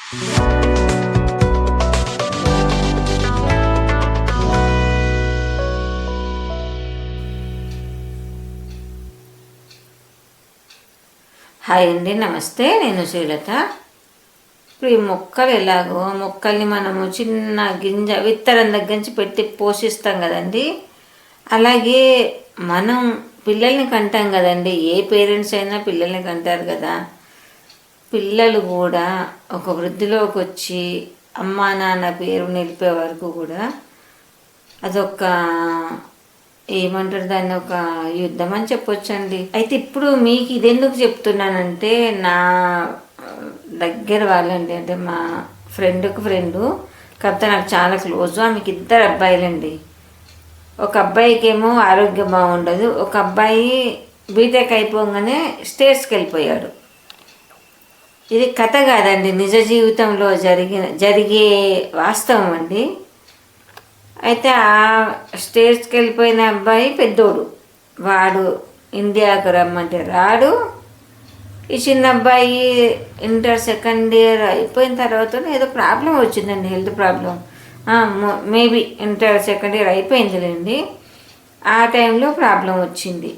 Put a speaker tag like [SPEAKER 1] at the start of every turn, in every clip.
[SPEAKER 1] Hi అండి, నమస్తే. నేను శ్రీలత. ఇప్పుడు ఈ మొక్కలు ఎలాగో మొక్కల్ని మనము చిన్న గింజ విత్తనం దగ్గర నుంచి పెట్టి పోషిస్తాం కదండి, అలాగే మనం పిల్లల్ని కంటాం కదండి. ఏ పేరెంట్స్ అయినా పిల్లల్ని కంటారు కదా. పిల్లలు కూడా ఒక వృద్ధిలోకి వచ్చి అమ్మా నాన్న పేరు నిలిపే వరకు కూడా అదొక ఏమంటారు దాన్ని, ఒక యుద్ధం అని చెప్పొచ్చండి. అయితే ఇప్పుడు మీకు ఇది ఎందుకు చెప్తున్నానంటే, నా దగ్గర వాళ్ళండి, అంటే మా ఫ్రెండ్కు ఫ్రెండు, కాకపోతే నాకు చాలా క్లోజ్. ఆమెకి 2 అబ్బాయిలండి. ఒక అబ్బాయికి ఏమో ఆరోగ్యం బాగుండదు, ఒక అబ్బాయి బీటెక్ అయిపోగానే స్టేట్స్కి వెళ్ళిపోయాడు. ఇది కథ కాదండి, నిజ జీవితంలో జరిగే వాస్తవం అండి. అయితే ఆ స్టేట్స్కి వెళ్ళిపోయిన అబ్బాయి పెద్దోడు, వాడు ఇండియాకు రమ్మంటే రాడు. ఈ చిన్న అబ్బాయి ఇంటర్ సెకండ్ ఇయర్ అయిపోయిన తర్వాత ఏదో ప్రాబ్లం వచ్చిందండి, health problem. Maybe inter second year అయిపోయిందిలేండి, ఆ టైంలో ప్రాబ్లం వచ్చింది.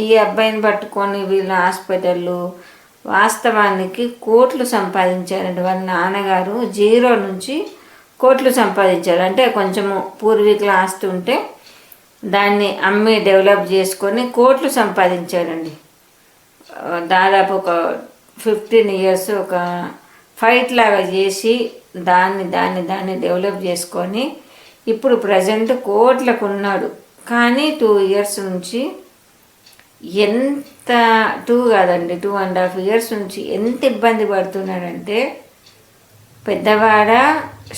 [SPEAKER 1] ఈ అబ్బాయిని పట్టుకొని వీళ్ళు హాస్పిటళ్ళు, వాస్తవానికి కోట్లు సంపాదించారండి. వాళ్ళ నాన్నగారు 0 నుంచి కోట్లు సంపాదించారు. అంటే కొంచెము పూర్వీకుల ఆస్తి ఉంటే దాన్ని అమ్మి డెవలప్ చేసుకొని కోట్లు సంపాదించాడండి. దాదాపు ఒక 15 ఇయర్స్ ఒక ఫైట్ లాగా చేసి దాన్ని డెవలప్ చేసుకొని ఇప్పుడు ప్రజెంట్ కోట్లకు ఉన్నాడు. కానీ 2 ఇయర్స్ నుంచి ఎంత 2 కాదండి 2.5 ఇయర్స్ నుంచి ఎంత ఇబ్బంది పడుతున్నాడంటే, పెద్దవాడ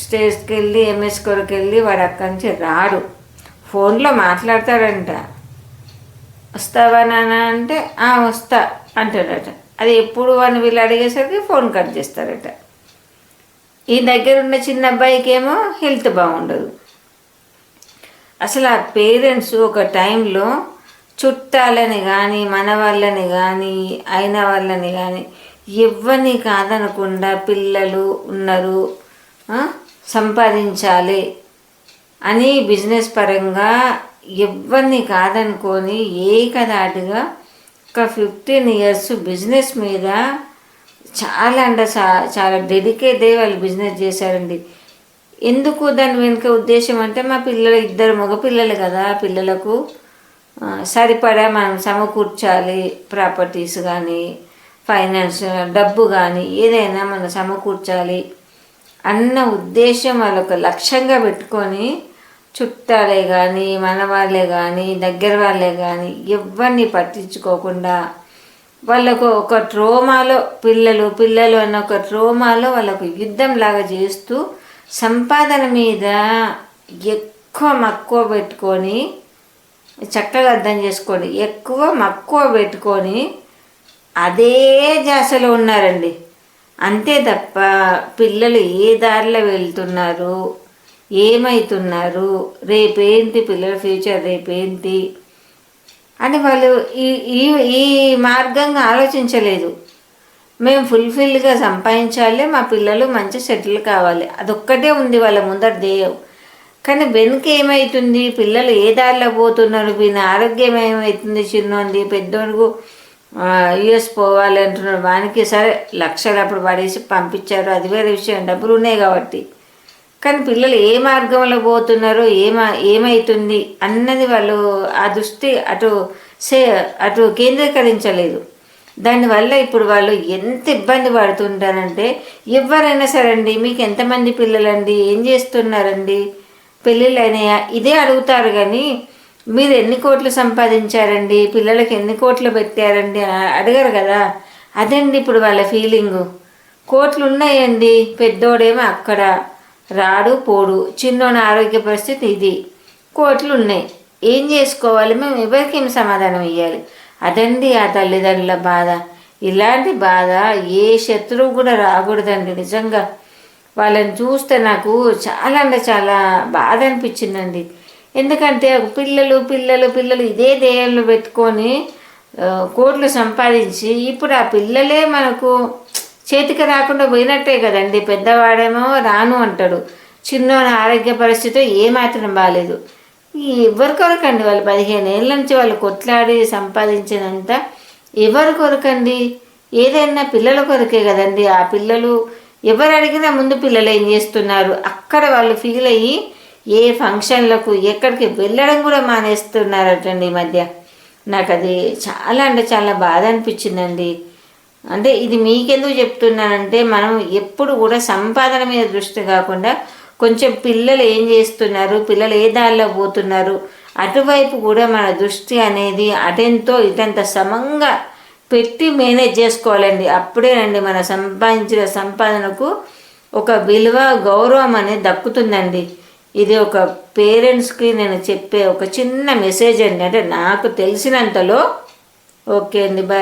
[SPEAKER 1] స్టేజ్కి వెళ్ళి ఎంఎస్ కొరకు వెళ్ళి వాడు అక్కడి నుంచి రాడు. ఫోన్లో మాట్లాడతాడంట. వస్తావా నాన్న అంటే వస్తా అంటాడట. అది ఎప్పుడు అని వీళ్ళు అడిగేసరికి ఫోన్ కట్ చేస్తారట. ఈ దగ్గరున్న చిన్న అబ్బాయికి ఏమో హెల్త్ బాగుండదు. అసలు ఆ పేరెంట్స్ ఒక టైంలో చుట్టాలని కానీ, మన వాళ్ళని కానీ, అయిన వాళ్ళని కానీ ఎవరిని కాదనకుండా పిల్లలు ఉన్నారు, సంపాదించాలి అని బిజినెస్ పరంగా ఎవరిని కాదనుకొని ఏకదాటిగా ఒక 15 ఇయర్స్ బిజినెస్ మీద చాలా అంటే చాలా డెడికేట్ అయ్యి వాళ్ళు బిజినెస్ చేశారండి. ఎందుకు దాని వెనుక ఉద్దేశం అంటే, మా పిల్లలు 2 మగపిల్లలు కదా, పిల్లలకు సరిపడా మనం సమకూర్చాలి, ప్రాపర్టీస్ కానీ ఫైనాన్స్ డబ్బు కానీ ఏదైనా మనం సమకూర్చాలి అన్న ఉద్దేశం వాళ్ళొక లక్ష్యంగా పెట్టుకొని చుట్టాలే కానీ, మన వాళ్ళే కానీ, దగ్గర వాళ్ళే కానీ ఎవరిని పట్టించుకోకుండా వాళ్ళకు ఒక ట్రోమాలో పిల్లలు అన్న ఒక ట్రోమాలో వాళ్ళకు యుద్ధంలాగా చేస్తూ సంపాదన మీద ఎక్కువ మక్కువ పెట్టుకొని, చక్కగా అర్థం చేసుకోండి, ఎక్కువ మక్కువ పెట్టుకొని అదే జాసలో ఉన్నారండి. అంతే తప్ప పిల్లలు ఏ దారిలో వెళ్తున్నారు, ఏమవుతున్నారు, రేపేంటి పిల్లల ఫ్యూచర్, రేపేంటి అని వాళ్ళు ఈ మార్గంగా ఆలోచించలేదు. మేము ఫుల్ఫిల్గా సంపాదించాలి, మా పిల్లలు మంచి సెటిల్ కావాలి, అదొక్కటే ఉంది వాళ్ళ ముందర ధ్యేయం. కానీ వెనుక ఏమవుతుంది, పిల్లలు ఏ దారిలో పోతున్నారు, వీని ఆరోగ్యం ఏమవుతుంది, చిన్నోంది పెద్దోడుకు యుఎస్ పోవాలి అంటున్నాడు, వానికి సరే లక్షలు అప్పుడు పడేసి పంపించారు, అది వేరే విషయం, డబ్బులు ఉన్నాయి కాబట్టి. కానీ పిల్లలు ఏ మార్గంలో పోతున్నారో ఏమవుతుంది అన్నది వాళ్ళు ఆ దృష్టి అటు కేంద్రీకరించలేదు. దానివల్ల ఇప్పుడు వాళ్ళు ఎంత ఇబ్బంది పడుతుంటారంటే, ఎవరైనా సరే అండి, మీకు ఎంతమంది పిల్లలండి, ఏం చేస్తున్నారండి, పెళ్ళిళ్ళు అయినాయా, ఇదే అడుగుతారు. కానీ మీరు ఎన్ని కోట్లు సంపాదించారండి, పిల్లలకి ఎన్ని కోట్లు పెట్టారండి అడగరు కదా. అదండి ఇప్పుడు వాళ్ళ ఫీలింగు. కోట్లు ఉన్నాయండి, పెద్దోడేమో అక్కడ రాడు పోడు, చిన్నోని ఆరోగ్య పరిస్థితి ఇది, కోట్లు ఉన్నాయి, ఏం చేసుకోవాలి, మేము ఎవరికి ఏమి సమాధానం ఇవ్వాలి. అదండి ఆ తల్లిదండ్రుల బాధ. ఇలాంటి బాధ ఏ శత్రువు కూడా రాకూడదండి. నిజంగా వాళ్ళని చూస్తే నాకు చాలా అంటే చాలా బాధ అనిపించిందండి. ఎందుకంటే పిల్లలు ఇదే ధ్యేయంలో పెట్టుకొని కోట్లు సంపాదించి ఇప్పుడు ఆ పిల్లలే మనకు చేతికి రాకుండా పోయినట్టే కదండి. పెద్దవాడేమో రాను అంటాడు, చిన్నోని ఆరోగ్య పరిస్థితి ఏమాత్రం బాగాలేదు. ఎవరి కొరకండి? వాళ్ళు 15 ఏళ్ళ నుంచి వాళ్ళు కొట్లాడి సంపాదించినంత ఎవరి కొరకండి? ఏదైనా పిల్లల కొరకే కదండి. ఆ పిల్లలు ఎవరు అడిగినా ముందు పిల్లలు ఏం చేస్తున్నారు అక్కడ వాళ్ళు ఫీల్ అయ్యి ఏ ఫంక్షన్లకు ఎక్కడికి వెళ్ళడం కూడా మానేస్తున్నారటండి ఈ మధ్య. నాకు అది చాలా అంటే చాలా బాధ అనిపించిందండి. అంటే ఇది మీకెందుకు చెప్తున్నానంటే, మనం ఎప్పుడు కూడా సంపాదన మీద దృష్టి కాకుండా కొంచెం పిల్లలు ఏం చేస్తున్నారు, పిల్లలు ఏ దారిలో పోతున్నారు అటువైపు కూడా మన దృష్టి అనేది అటెంతో ఇటంత సమంగా పెట్టి మేనేజ్ చేసుకోవాలండి. అప్పుడేనండి మన సంపాదించిన సంపాదనకు ఒక విలువ గౌరవం అనేది దక్కుతుందండి. ఇది ఒక పేరెంట్స్కి నేను చెప్పే ఒక చిన్న మెసేజ్ అండి, అంటే నాకు తెలిసినంతలో. ఓకే అండి, బాయ్.